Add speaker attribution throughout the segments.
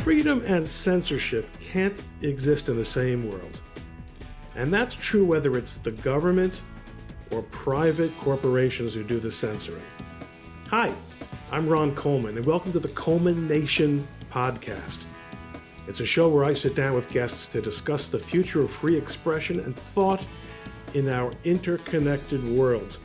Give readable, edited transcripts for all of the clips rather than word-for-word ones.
Speaker 1: Freedom and censorship can't exist in the same world. And that's true whether it's the government or private corporations who do the censoring. Hi, I'm Ron Coleman, and welcome to the ColemanNation podcast. It's a show where I sit down with guests to discuss the future of free expression and thought in our interconnected world.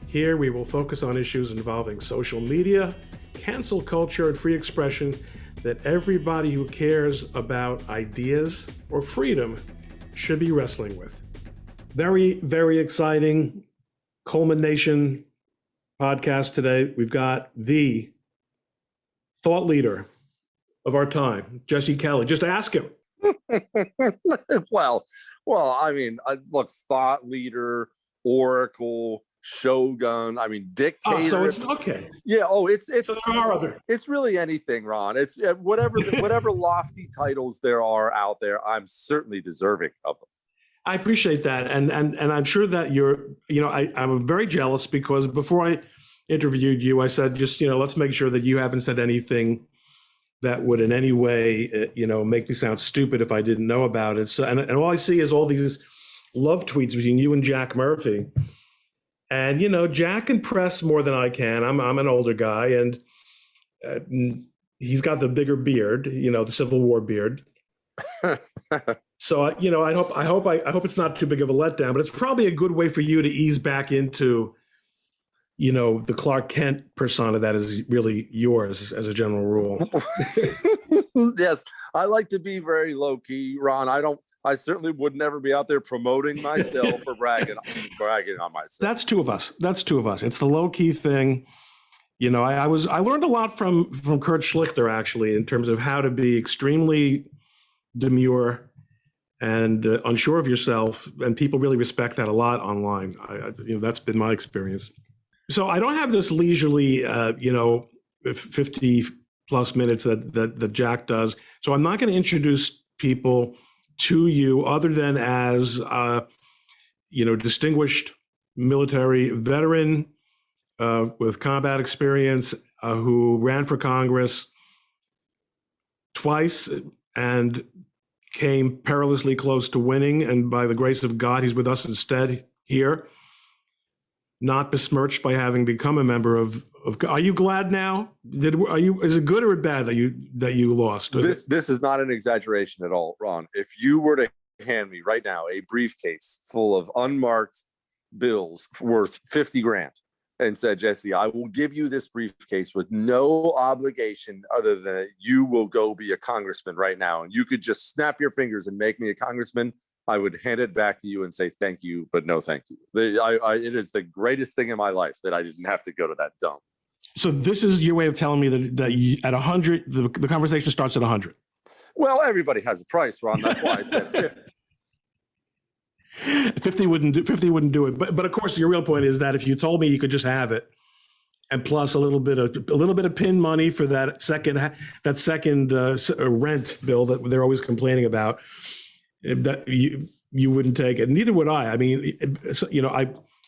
Speaker 1: Here we will focus on issues involving social media, cancel culture, and free expression that everybody who cares about ideas or freedom should be wrestling with. Very, very exciting ColemanNation podcast today. We've got the thought leader of our time, Jesse Kelly. Just ask him.
Speaker 2: Well, I mean, look, thought leader, oracle, shogun, I mean, dictator.
Speaker 1: Oh, so it's okay.
Speaker 2: Yeah. Oh, it's
Speaker 1: so there are other.
Speaker 2: It's really anything, Ron. It's whatever lofty titles there are out there. I'm certainly deserving of them.
Speaker 1: I appreciate that, and I'm sure that I'm very jealous because before I interviewed you, I said let's make sure that you haven't said anything that would in any way make me sound stupid if I didn't know about it. So and all I see is all these love tweets between you and Jack Murphy. And, Jack can press more than I can. I'm an older guy, and he's got the bigger beard, the Civil War beard. So, I hope it's not too big of a letdown, but it's probably a good way for you to ease back into, the Clark Kent persona that is really yours as a general rule.
Speaker 2: Yes, I like to be very low key, Ron. I certainly would never be out there promoting myself or bragging on myself.
Speaker 1: That's two of us. It's the low key thing. I learned a lot from Kurt Schlichter, actually, in terms of how to be extremely demure and unsure of yourself. And people really respect that a lot online. That's been my experience. So I don't have this leisurely, 50 plus minutes that Jack does. So I'm not going to introduce people to you other than as distinguished military veteran with combat experience who ran for Congress twice and came perilously close to winning, and by the grace of God he's with us instead here, not besmirched by having become a member of are you glad now? Is it good or bad that you lost?
Speaker 2: This is not an exaggeration at all, Ron. If you were to hand me right now a briefcase full of unmarked bills worth 50 grand and said, Jesse, I will give you this briefcase with no obligation other than you will go be a congressman right now, and you could just snap your fingers and make me a congressman, I would hand it back to you and say thank you, but no thank you. It is the greatest thing in my life that I didn't have to go to that dump.
Speaker 1: So this is your way of telling me that you, at 100, the conversation starts at 100.
Speaker 2: Well, everybody has a price, Ron. That's why I said 50.
Speaker 1: 50 wouldn't do it. But of course, your real point is that if you told me you could just have it, and plus a little bit of pin money for that second rent bill that they're always complaining about, that you wouldn't take it. Neither would I. I mean,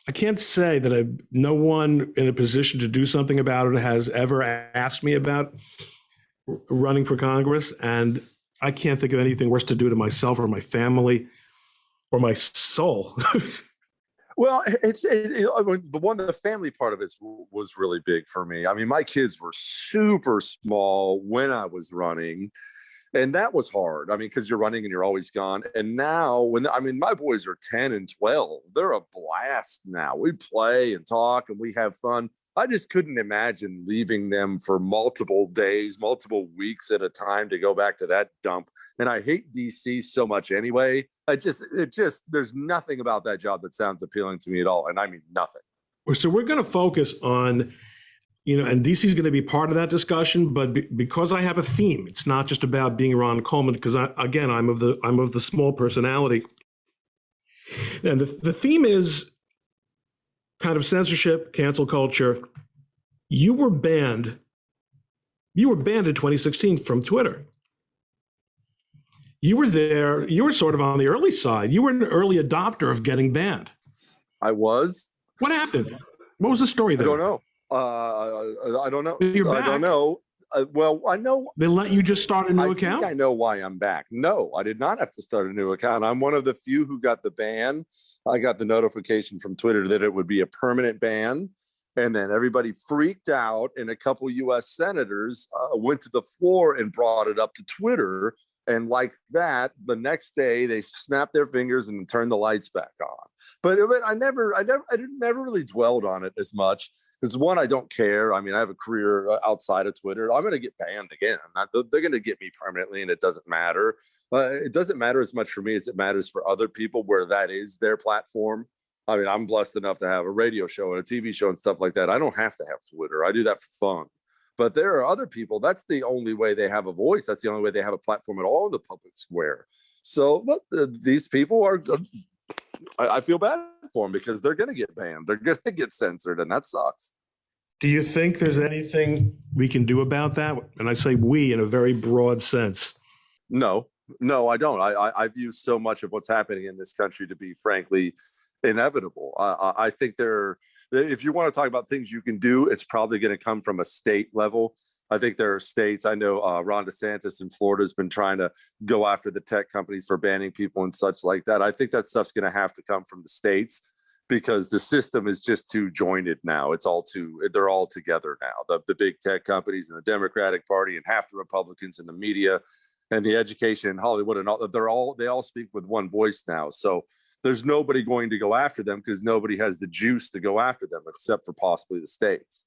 Speaker 1: I can't say that no one in a position to do something about it has ever asked me about running for Congress, and I can't think of anything worse to do to myself or my family or my soul.
Speaker 2: Well, the family part of it was really big for me. I mean, my kids were super small when I was running, and that was hard. I mean, because you're running and you're always gone. And now, my boys are 10 and 12. They're a blast now. We play and talk and we have fun. I just couldn't imagine leaving them for multiple days, multiple weeks at a time to go back to that dump. And I hate DC so much anyway. There's nothing about that job that sounds appealing to me at all. And I mean, nothing.
Speaker 1: So we're going to focus on, and DC is going to be part of that discussion, but because I have a theme, it's not just about being Ron Coleman, because I'm of the small personality. And the theme is kind of censorship, cancel culture. You were banned in 2016 from Twitter. You were there, you were sort of on the early side. You were an early adopter of getting banned.
Speaker 2: I was.
Speaker 1: What happened? What was the story there?
Speaker 2: I don't know. I don't know.
Speaker 1: You're back.
Speaker 2: I don't know. Well, I know.
Speaker 1: They let you just start a new account?
Speaker 2: Think I know why I'm back. No, I did not have to start a new account. I'm one of the few who got the ban. I got the notification from Twitter that it would be a permanent ban. And then everybody freaked out, and a couple U.S. senators went to the floor and brought it up to Twitter. And like that, the next day they snapped their fingers and turned the lights back on. But I never really dwelled on it as much because, one, I don't care. I mean, I have a career outside of Twitter. I'm going to get banned again. They're going to get me permanently, and it doesn't matter. It doesn't matter as much for me as it matters for other people where that is their platform. I mean, I'm blessed enough to have a radio show and a TV show and stuff like that. I don't have to have Twitter. I do that for fun. But there are other people, that's the only way they have a voice. That's the only way they have a platform at all in the public square. So these people are, I feel bad for them because they're going to get banned. They're going to get censored, and that sucks.
Speaker 1: Do you think there's anything we can do about that? And I say we in a very broad sense.
Speaker 2: No, I don't. I view so much of what's happening in this country to be, frankly, inevitable. I think if you want to talk about things you can do, it's probably going to come from a state level. I think there are states. I know Ron DeSantis in Florida has been trying to go after the tech companies for banning people and such like that. I think that stuff's going to have to come from the states because the system is just too jointed now. They're all together now. The big tech companies and the Democratic Party and half the Republicans and the media and the education in Hollywood and all, they all speak with one voice now. So there's nobody going to go after them because nobody has the juice to go after them except for possibly the states.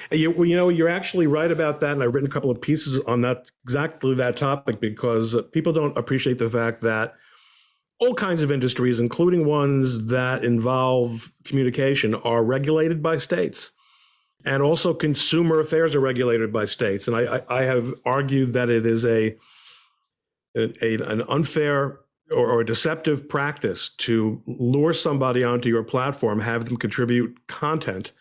Speaker 1: You're actually right about that. And I've written a couple of pieces on exactly that topic because people don't appreciate the fact that all kinds of industries, including ones that involve communication, are regulated by states. And also consumer affairs are regulated by states. And I have argued that it is an unfair or a deceptive practice to lure somebody onto your platform, have them contribute content,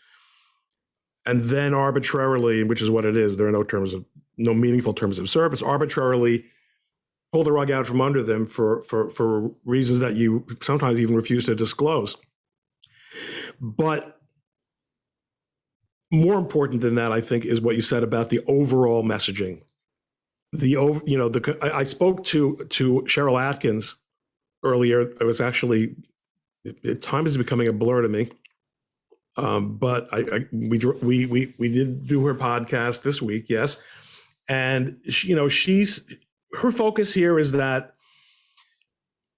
Speaker 1: and then arbitrarily, which is what it is, there are no meaningful terms of service, arbitrarily pull the rug out from under them for reasons that you sometimes even refuse to disclose. But more important than that, I think, is what you said about the overall messaging. I spoke to Cheryl Atkins earlier. It was actually, time is becoming a blur to me. But we did do her podcast this week, yes, and her focus here is that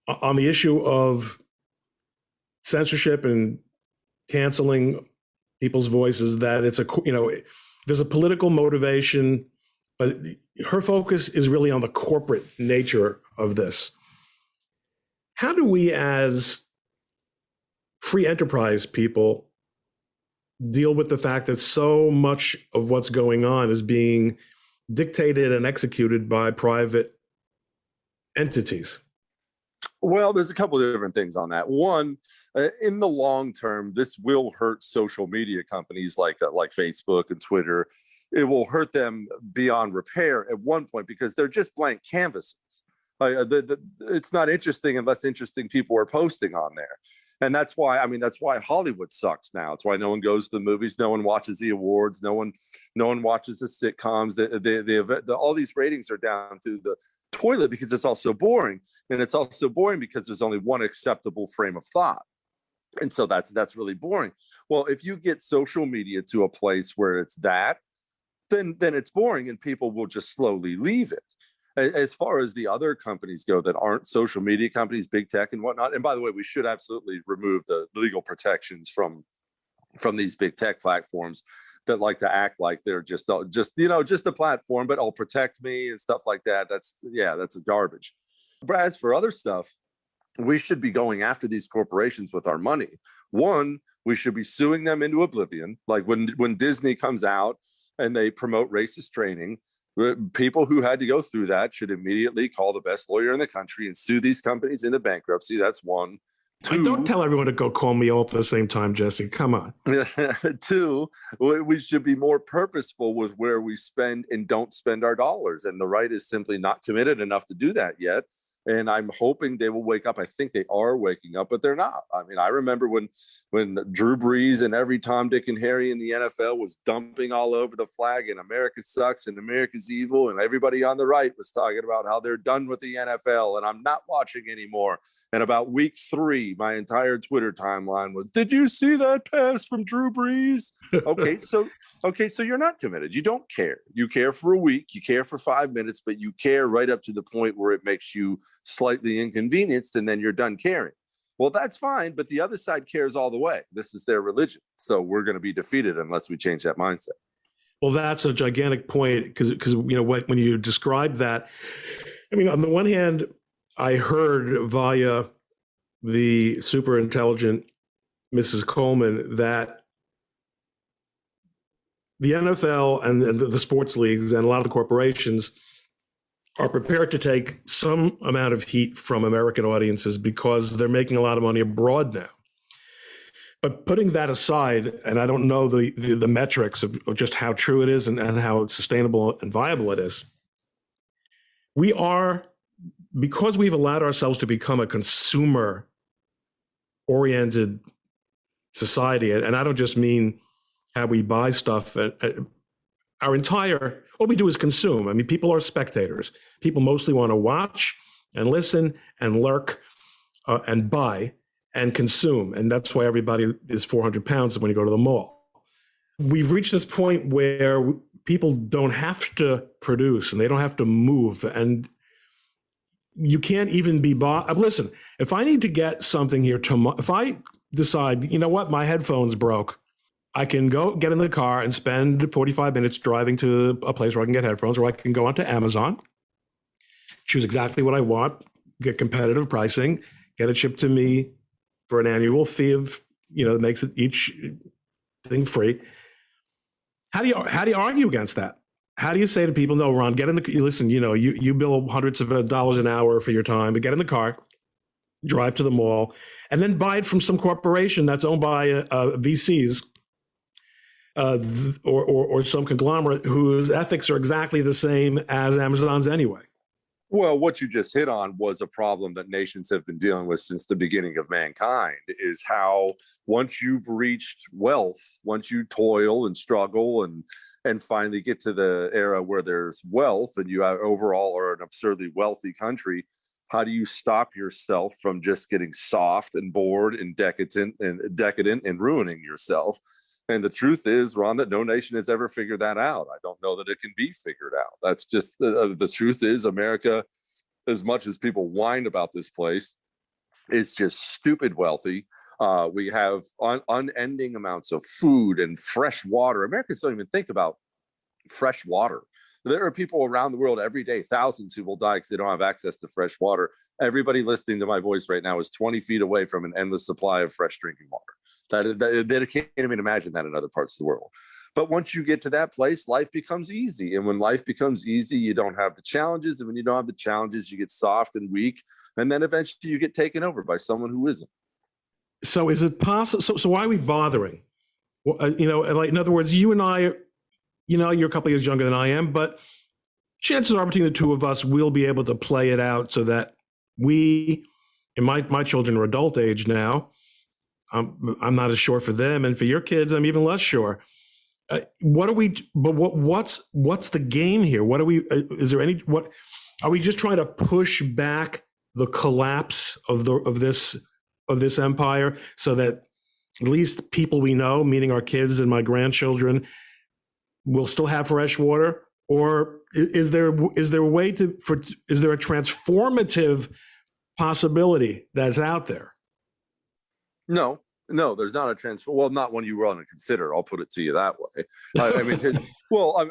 Speaker 1: on the issue of censorship and canceling people's voices, that there's a political motivation. But her focus is really on the corporate nature of this. How do we, as free enterprise people, deal with the fact that so much of what's going on is being dictated and executed by private entities?
Speaker 2: Well, there's a couple of different things on that. One, in the long term, this will hurt social media companies like Facebook and Twitter. It will hurt them beyond repair at one point because they're just blank canvases. It's not interesting unless interesting people are posting on there. And that's why Hollywood sucks now. It's why no one goes to the movies. No one watches the awards. No one watches the sitcoms. All these ratings are down to the toilet because it's all so boring. And it's also boring because there's only one acceptable frame of thought. And so that's really boring. Well, if you get social media to a place where it's that, then it's boring and people will just slowly leave it. As far as the other companies go that aren't social media companies, big tech and whatnot, and by the way, we should absolutely remove the legal protections from these big tech platforms that like to act like they're just a platform, but I'll protect me and stuff like that. That's a garbage. But as for other stuff, we should be going after these corporations with our money. One, we should be suing them into oblivion. Like when Disney comes out and they promote racist training, people who had to go through that should immediately call the best lawyer in the country and sue these companies into bankruptcy. That's one.
Speaker 1: Two, don't tell everyone to go call me all at the same time, Jesse. Come on.
Speaker 2: Two, we should be more purposeful with where we spend and don't spend our dollars. And the right is simply not committed enough to do that yet. And I'm hoping they will wake up. I think they are waking up, but they're not. I mean, I remember when Drew Brees and every Tom, Dick, and Harry in the NFL was dumping all over the flag and America sucks and America's evil, and everybody on the right was talking about how they're done with the NFL and I'm not watching anymore. And about week 3, my entire Twitter timeline was, did you see that pass from Drew Brees? Okay, so you're not committed. You don't care. You care for a week, you care for 5 minutes, but you care right up to the point where it makes you slightly inconvenienced, and then you're done caring. Well, that's fine, but the other side cares all the way. This is their religion. So we're going to be defeated unless we change that mindset.
Speaker 1: Well, that's a gigantic point because when you describe that, I mean, on the one hand, I heard via the super intelligent Mrs. Coleman that the NFL and the sports leagues and a lot of the corporations are prepared to take some amount of heat from American audiences because they're making a lot of money abroad now. But putting that aside, and I don't know the metrics of just how true it is and how sustainable and viable it is, because we've allowed ourselves to become a consumer-oriented society, and I don't just mean how we buy stuff. What we do is consume. I mean, people are spectators. People mostly want to watch and listen and lurk and buy and consume. And that's why everybody is 400 pounds when you go to the mall. We've reached this point where people don't have to produce and they don't have to move. And you can't even be bought. Listen, if I need to get something here tomorrow, if I decide, you know what, my headphones broke, I can go get in the car and spend 45 minutes driving to a place where I can get headphones, or I can go onto Amazon, choose exactly what I want, get competitive pricing, get it shipped to me for an annual fee of, that makes it each thing free. How do you argue against that? How do you say to people, no, Ron, get in listen, you bill hundreds of dollars an hour for your time, but get in the car, drive to the mall, and then buy it from some corporation that's owned by VCs, or some conglomerate whose ethics are exactly the same as Amazon's anyway.
Speaker 2: Well, what you just hit on was a problem that nations have been dealing with since the beginning of mankind, is how once you've reached wealth, once you toil and struggle and finally get to the era where there's wealth and you overall are an absurdly wealthy country, how do you stop yourself from just getting soft and bored and decadent and ruining yourself? And the truth is, Ron, that no nation has ever figured that out. I don't know that it can be figured out. That's just the truth is, America, as much as people whine about this place, is just stupid wealthy. We have unending amounts of food and fresh water. Americans don't even think about fresh water. There are people around the world every day, thousands, who will die because they don't have access to fresh water. Everybody listening to my voice right now is 20 feet away from an endless supply of fresh drinking water. They can't even imagine that in other parts of the world. But once you get to that place, life becomes easy. And when life becomes easy, you don't have the challenges. And when you don't have the challenges, you get soft and weak. And then eventually you get taken over by someone who isn't.
Speaker 1: So is it possible? So why are we bothering? Like, in other words, you and I, you're a couple years younger than I am, but chances are between the two of us, we'll be able to play it out so that and my children are adult age now. I'm not as sure for them, and for your kids, I'm even less sure. What's the game here? What are we? Is there any? What are we just trying to push back the collapse of this empire so that at least people we know, meaning our kids and my grandchildren, will still have fresh water? Or is there a transformative possibility that's out there?
Speaker 2: No, there's not a transfer. Well, not when you want to consider. I'll put it to you that way.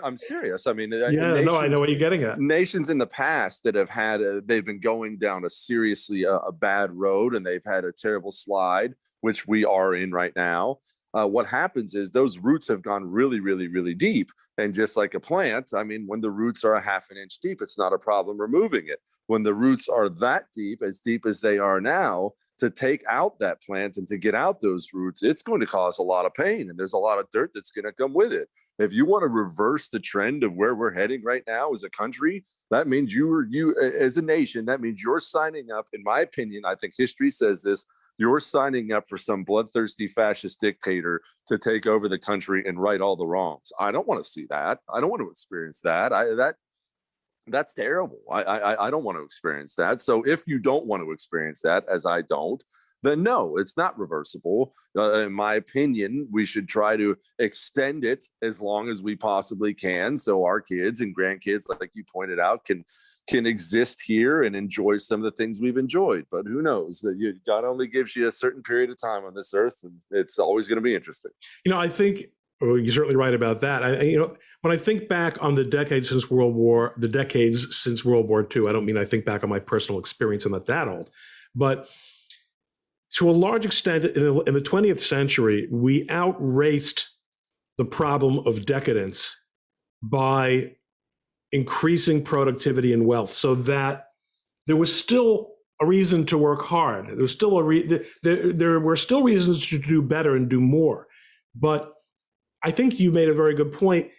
Speaker 2: I'm serious. I mean,
Speaker 1: I know what you're getting at.
Speaker 2: Nations in the past that have had, they've been going down a seriously a bad road, and they've had a terrible slide, which we are in right now. What happens is those roots have gone really, really, really deep. And just like a plant, I mean, when the roots are a half an inch deep, it's not a problem removing it. when the roots are that deep as they are now, to take out that plant and to get out those roots, it's going to cause a lot of pain. And there's a lot of dirt that's going to come with it. If you want to reverse the trend of where we're heading right now as a country, that means you as a nation, that means you're signing up, in my opinion, I think history says this, you're signing up for some bloodthirsty fascist dictator to take over the country and right all the wrongs. I don't want to see that. I don't want to experience that. That's terrible. I don't want to experience that. So if you don't want to experience that, as I don't, then no, it's not reversible. In my opinion, we should try to extend it as long as we possibly can, so our kids and grandkids, like you pointed out, can exist here and enjoy some of the things we've enjoyed. But who knows? That God only gives you a certain period of time on this earth, and it's always going to be interesting.
Speaker 1: I think you're certainly right about that. When I think back on the decades since World War II, I don't mean I think back on my personal experience. I'm not that old, but to a large extent, in the 20th century, we outraced the problem of decadence by increasing productivity and wealth, so that there was still a reason to work hard. There was still there were still reasons to do better and do more. But I think you made a very good point.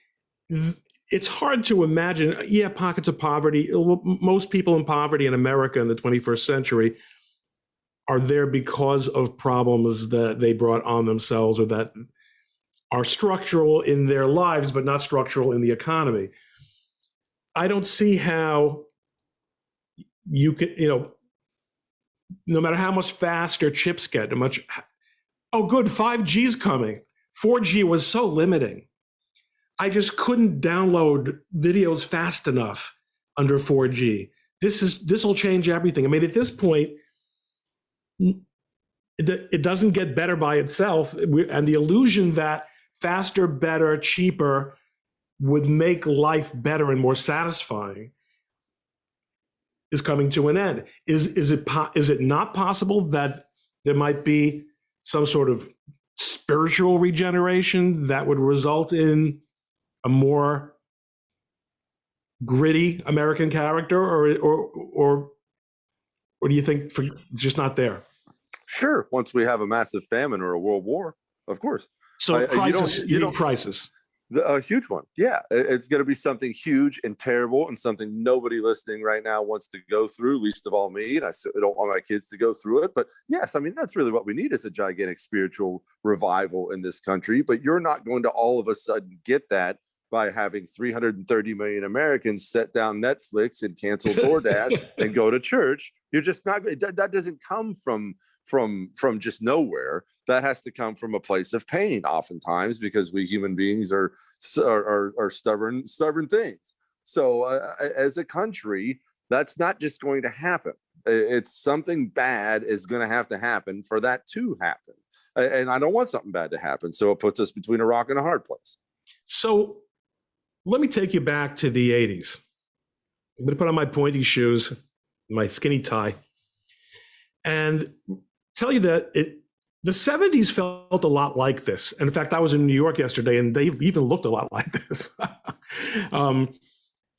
Speaker 1: It's hard to imagine, pockets of poverty. Most people in poverty in America in the 21st century are there because of problems that they brought on themselves or that are structural in their lives, but not structural in the economy. I don't see how you can, no matter how much faster chips get, oh, good, 5G's coming. 4G was so limiting. I just couldn't download videos fast enough under 4G. This will change everything. I mean, at this point, it doesn't get better by itself. And the illusion that faster, better, cheaper would make life better and more satisfying is coming to an end. Is it not possible that there might be some sort of spiritual regeneration that would result in a more gritty American character, or do you think it's just not there?
Speaker 2: Sure. Once we have a massive famine or a world war, of course.
Speaker 1: So crisis.
Speaker 2: A huge one. Yeah. It's going to be something huge and terrible and something nobody listening right now wants to go through, least of all me. And I don't want my kids to go through it. But yes, I mean, that's really what we need, is a gigantic spiritual revival in this country. But you're not going to all of a sudden get that by having 330 million Americans set down Netflix and cancel DoorDash and go to church. You're just not, that doesn't come from just nowhere. That has to come from a place of pain, oftentimes, because we human beings are stubborn things. So as a country, that's not just going to happen. It's something bad is going to have to happen for that to happen. And I don't want something bad to happen. So it puts us between a rock and a hard place.
Speaker 1: So let me take you back to the 80s. I'm going to put on my pointy shoes, my skinny tie, and tell you that the 70s felt a lot like this. And in fact, I was in New York yesterday, and they even looked a lot like this.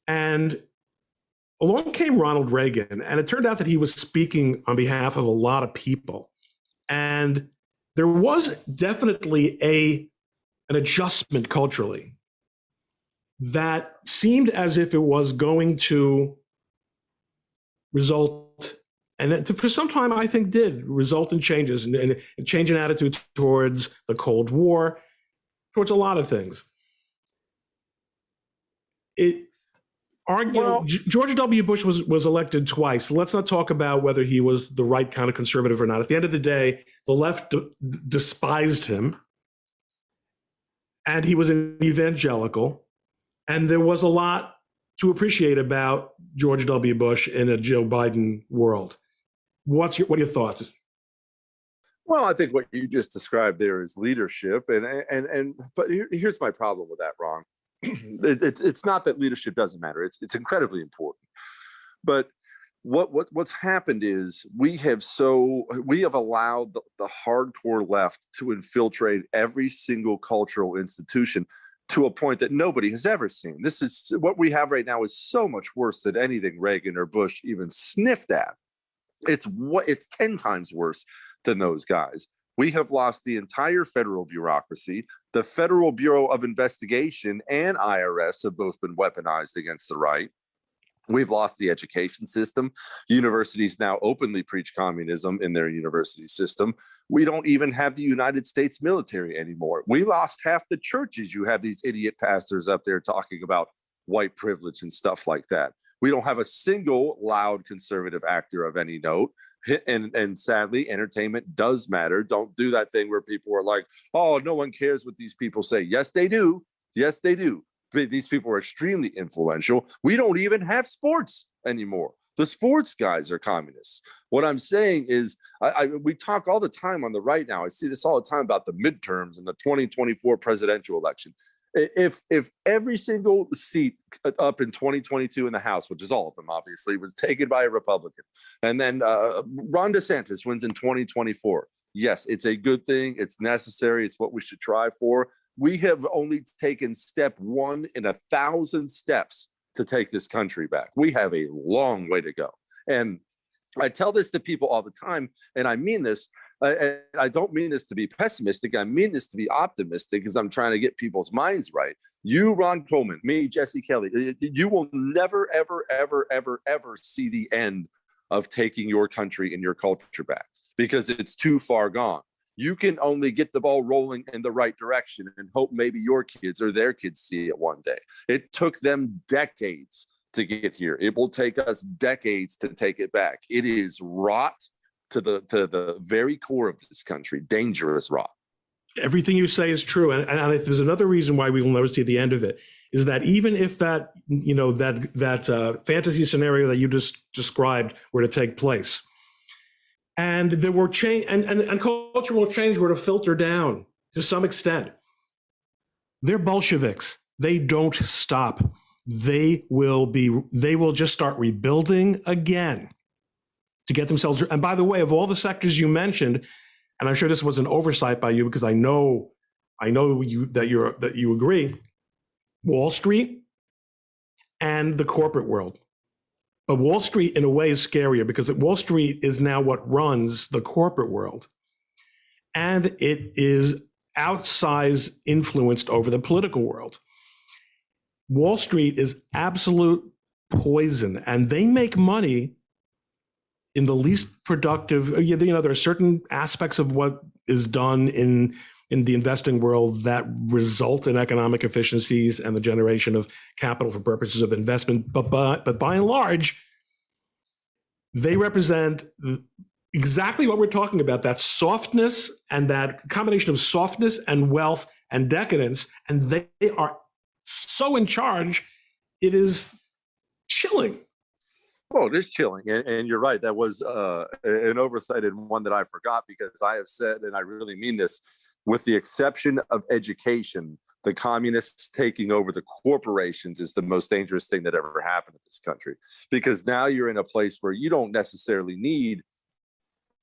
Speaker 1: And along came Ronald Reagan, and it turned out that he was speaking on behalf of a lot of people. And there was definitely an adjustment culturally that seemed as if it was going to result, and for some time I think did result in changes and a change in attitude towards the Cold War, towards a lot of things. George W. Bush was elected twice. Let's not talk about whether he was the right kind of conservative or not. At the end of the day, the left despised him, and he was an evangelical. And there was a lot to appreciate about George W. Bush in a Joe Biden world. What are your thoughts?
Speaker 2: Well, I think what you just described there is leadership, but here's my problem with that, Ron. It's not that leadership doesn't matter. It's incredibly important. But what's happened is we have allowed the hardcore left to infiltrate every single cultural institution. to a point that nobody has ever seen. This is what we have right now is so much worse than anything Reagan or Bush even sniffed at. It's 10 times worse than those guys. We have lost the entire federal bureaucracy. The Federal Bureau of Investigation and IRS have both been weaponized against the right. We've lost the education system. Universities now openly preach communism in their university system. We don't even have the United States military anymore. We lost half the churches. You have these idiot pastors up there talking about white privilege and stuff like that. We don't have a single loud conservative actor of any note. And sadly, entertainment does matter. Don't do that thing where people are like, oh, no one cares what these people say. Yes, they do. Yes, they do. These people are extremely influential. We don't even have sports anymore. The sports guys are communists. What I'm saying is, we talk all the time on the right now. I see this all the time about the midterms and the 2024 presidential election. If every single seat up in 2022 in the House, which is all of them, obviously, was taken by a Republican, and then Ron DeSantis wins in 2024, yes, it's a good thing. It's necessary. It's what we should try for. We have only taken step 1 in 1,000 steps to take this country back. We have a long way to go. And I tell this to people all the time, and I mean this. I don't mean this to be pessimistic. I mean this to be optimistic because I'm trying to get people's minds right. You, Ron Coleman, me, Jesse Kelly, you will never, ever, ever, ever, ever see the end of taking your country and your culture back because it's too far gone. You can only get the ball rolling in the right direction and hope maybe your kids or their kids see it one day. It took them decades to get here. It will take us decades to take it back. It is rot to the very core of this country, dangerous rot.
Speaker 1: Everything you say is true. And if there's another reason why we will never see the end of it, is that even if that, that fantasy scenario that you just described were to take place, and there were change and cultural change were to filter down to some extent, they're Bolsheviks. They don't stop. They will just start rebuilding again to get themselves. And by the way, of all the sectors you mentioned, and I'm sure this was an oversight by you because I know that you agree, Wall Street and the corporate world. But Wall Street, in a way, is scarier because Wall Street is now what runs the corporate world. And it is outsized influenced over the political world. Wall Street is absolute poison, and they make money in the least productive. There are certain aspects of what is done in the investing world that result in economic efficiencies and the generation of capital for purposes of investment. But by and large, they represent exactly what we're talking about, that softness and that combination of softness and wealth and decadence. And they are so in charge, it is chilling.
Speaker 2: Oh, it is chilling. And you're right. That was an oversight and one that I forgot because I have said, and I really mean this, with the exception of education, the communists taking over the corporations is the most dangerous thing that ever happened in this country. Because now you're in a place where you don't necessarily need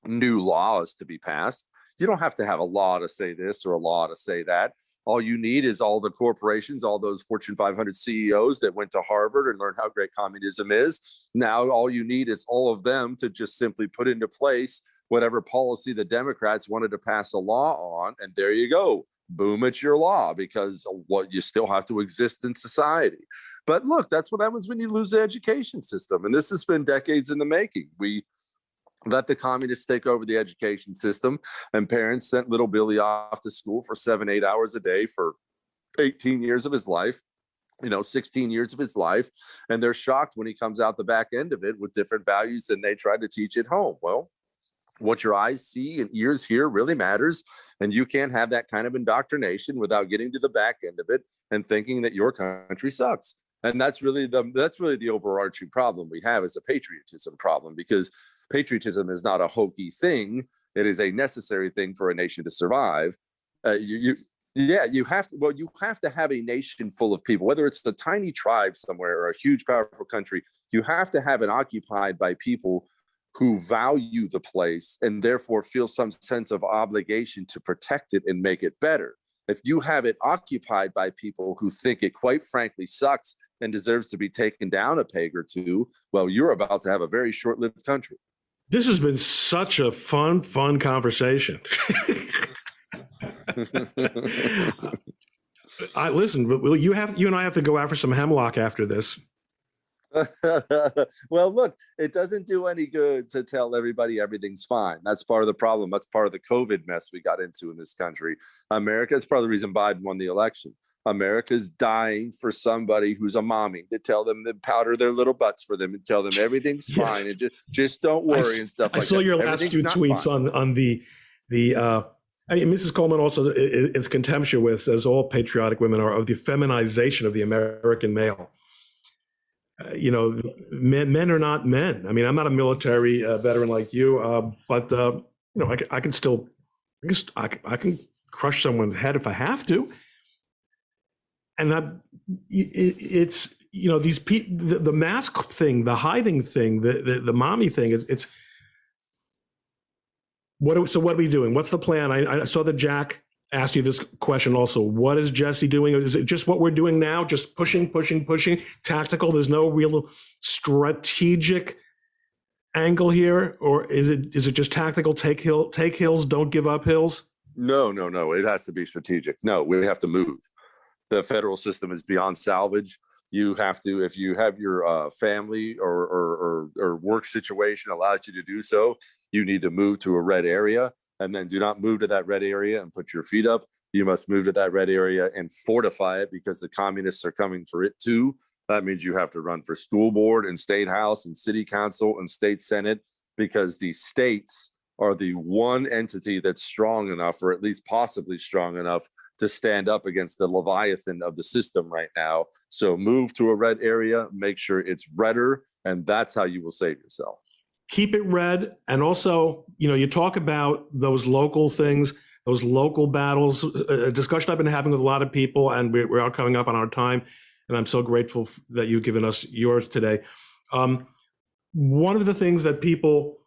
Speaker 2: new laws to be passed. You don't have to have a law to say this or a law to say that. All you need is all the corporations, all those Fortune 500 CEOs that went to Harvard and learned how great communism is. Now, all you need is all of them to just simply put into place whatever policy the Democrats wanted to pass a law on. And there you go. Boom, it's your law because what you still have to exist in society. But look, that's what happens when you lose the education system. And this has been decades in the making. We let the communists take over the education system, and parents sent little Billy off to school for 7-8 hours a day for 18 years of his life, 16 years of his life. And they're shocked when he comes out the back end of it with different values than they tried to teach at home. Well, what your eyes see and ears hear really matters. And you can't have that kind of indoctrination without getting to the back end of it and thinking that your country sucks. And that's really the overarching problem we have, is a patriotism problem, because patriotism is not a hokey thing. It is a necessary thing for a nation to survive. You have to have a nation full of people, whether it's a tiny tribe somewhere or a huge, powerful country. You have to have it occupied by people who value the place and therefore feel some sense of obligation to protect it and make it better. If you have it occupied by people who think it quite frankly sucks and deserves to be taken down a peg or two, well, you're about to have a very short-lived country.
Speaker 1: This has been such a fun conversation. Listen, you and I have to go out for some hemlock after this.
Speaker 2: Well, look, it doesn't do any good to tell everybody everything's fine. That's part of the problem. That's part of the COVID mess we got into in this country. America is part of the reason Biden won the election. America's dying for somebody who's a mommy to tell them to powder their little butts for them and tell them everything's fine and just don't worry and stuff like that.
Speaker 1: I saw your last few tweets on the I mean, Mrs. Coleman also is contemptuous, as all patriotic women are, of the feminization of the American male. Men are not men. I mean, I'm not a military veteran like you, but I can still, I can crush someone's head if I have to. And it's these people, the mask thing, the hiding thing, the mommy thing. It's so what are we doing? What's the plan? I saw that Jack asked you this question also. What is Jesse doing? Is it just what we're doing now? Just pushing, tactical? There's no real strategic angle here? Or is it just tactical, take hills, don't give up hills?
Speaker 2: No. It has to be strategic. No, we have to move. The federal system is beyond salvage. You have to, if you have your family or work situation allows you to do so, you need to move to a red area. And then do not move to that red area and put your feet up. You must move to that red area and fortify it, because the communists are coming for it too. That means you have to run for school board and state house and city council and state senate, because the states are the one entity that's strong enough, or at least possibly strong enough, to stand up against the Leviathan of the system right now. So move to a red area, make sure it's redder, and that's how you will save yourself.
Speaker 1: Keep it red. And also, you talk about those local things, those local battles, a discussion I've been having with a lot of people, and we're all coming up on our time. And I'm so grateful that you've given us yours today. One of the things that people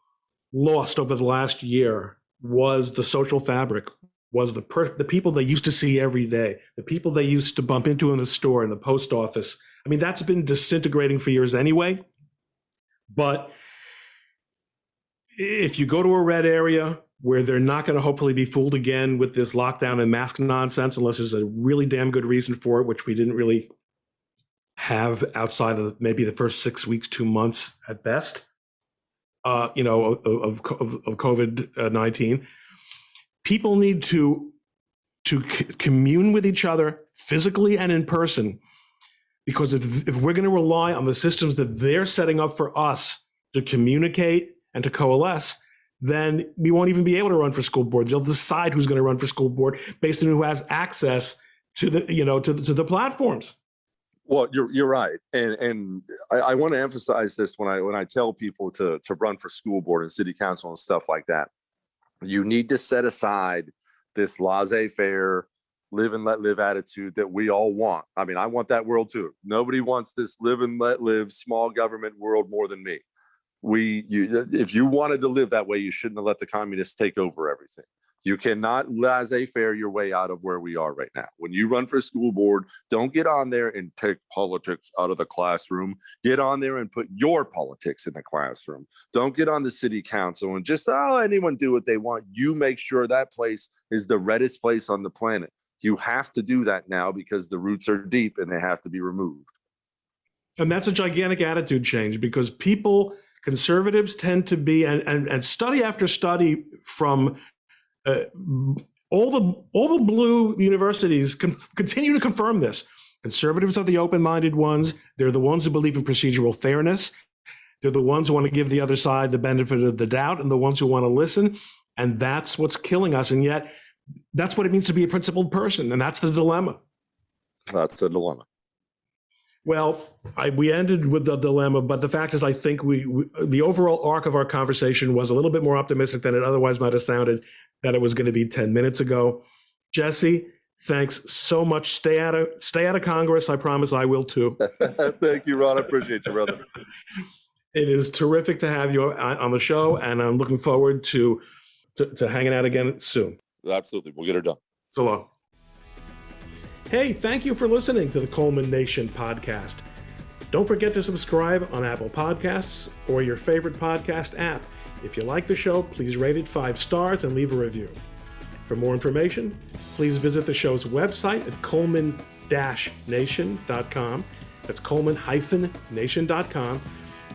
Speaker 1: lost over the last year was the social fabric, was the people they used to see every day, the people they used to bump into in the store, in the post office. I mean, that's been disintegrating for years anyway. But if you go to a red area where they're not going to hopefully be fooled again with this lockdown and mask nonsense, unless there's a really damn good reason for it, which we didn't really have outside of maybe the first 6 weeks, 2 months at best, of COVID-19, people need to commune with each other physically and in person, because if we're going to rely on the systems that they're setting up for us to communicate and to coalesce, then we won't even be able to run for school board. They'll decide who's going to run for school board based on who has access to the to the platforms.
Speaker 2: Well, you're right, and I want to emphasize this when I tell people to run for school board and city council and stuff like that. You need to set aside this laissez-faire, live and let live attitude that we all want. I mean, I want that world too. Nobody wants this live and let live small government world more than me. If you wanted to live that way, you shouldn't have let the communists take over everything. You cannot laissez-faire your way out of where we are right now. When you run for school board, don't get on there and take politics out of the classroom. Get on there and put your politics in the classroom. Don't get on the city council and just, anyone do what they want. You make sure that place is the reddest place on the planet. You have to do that now, because the roots are deep and they have to be removed.
Speaker 1: And that's a gigantic attitude change, because conservatives tend to be, and study after study from all the blue universities continue to confirm this. Conservatives are the open-minded ones. They're the ones who believe in procedural fairness. They're the ones who want to give the other side the benefit of the doubt, and the ones who want to listen. And that's what's killing us. And yet, that's what it means to be a principled person. And that's the dilemma.
Speaker 2: That's a dilemma.
Speaker 1: Well, we ended with the dilemma, but the fact is, I think the overall arc of our conversation was a little bit more optimistic than it otherwise might have sounded that it was going to be 10 minutes ago. Jesse, thanks so much. Stay out of Congress. I promise I will too.
Speaker 2: Thank you, Ron. I appreciate you, brother.
Speaker 1: It is terrific to have you on the show, and I'm looking forward to hanging out again soon.
Speaker 2: Absolutely. We'll get her done.
Speaker 1: So long. Hey, thank you for listening to the ColemanNation podcast. Don't forget to subscribe on Apple Podcasts or your favorite podcast app. If you like the show, please rate it 5 stars and leave a review. For more information, please visit the show's website at ColemanNation.com. That's Coleman-Nation.com.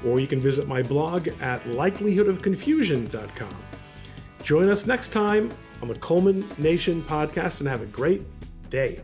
Speaker 1: Or you can visit my blog at likelihoodofconfusion.com. Join us next time on the Coleman Nation podcast and have a great day.